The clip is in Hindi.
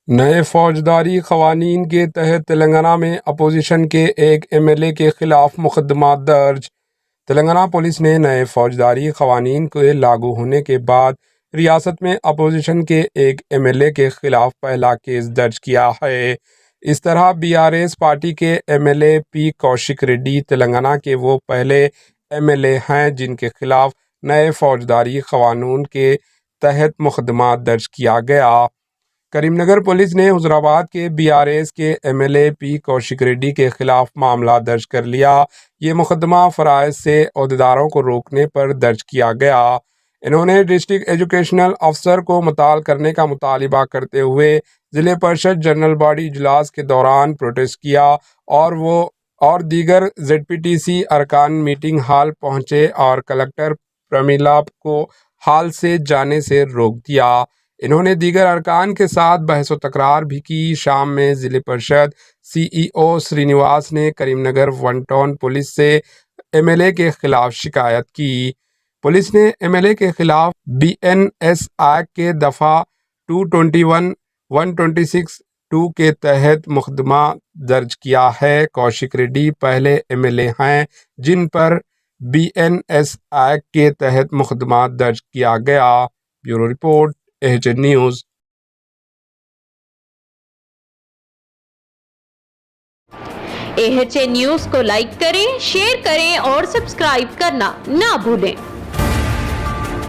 नए फौजदारी खवानीन के तहत तेलंगाना में अपोजिशन के एक एमएलए के खिलाफ मुकदमा दर्ज। तेलंगाना पुलिस ने नए फौजदारी खवानीन के लागू होने के बाद रियासत में अपोजिशन के एक एमएलए के खिलाफ पहला केस दर्ज किया है। इस तरह बीआरएस पार्टी के एमएलए पी कौशिक रेड्डी तेलंगाना के वो पहले एमएलए हैं जिनके खिलाफ नए फौजदारी कानून के तहत मुकदमा दर्ज किया गया। करीमनगर पुलिस ने हुजराबाद के बीआरएस के एमएलए पी कौशिक रेड्डी के खिलाफ मामला दर्ज कर लिया। ये मुकदमा फराइज से अहदेदारों को रोकने पर दर्ज किया गया। इन्होंने डिस्ट्रिक्ट एजुकेशनल अफसर को मुताल करने का मुतालिबा करते हुए जिले परिषद जनरल बॉडी इजलास के दौरान प्रोटेस्ट किया और दीगर जेडपीटीसी अरकान मीटिंग हॉल पहुंचे और कलेक्टर प्रमिला को हाल से जाने से रोक दिया। इन्होंने दीगर अरकान के साथ बहस व तकरार भी की। शाम में जिले परिषद सीईओ श्रीनिवास ने करीमनगर वन टाउन पुलिस से एमएलए के खिलाफ शिकायत की। पुलिस ने एमएलए के खिलाफ बीएनएस एक्ट के दफ़ा 221, 126, 2 के तहत मुकदमा दर्ज किया है। कौशिक रेड्डी पहले एमएलए हैं जिन पर बीएनएस एक्ट के तहत मुकदमा दर्ज किया गया। Bureau report HN news. HN news को लाइक करें, शेयर करें और सब्सक्राइब करना ना भूलें।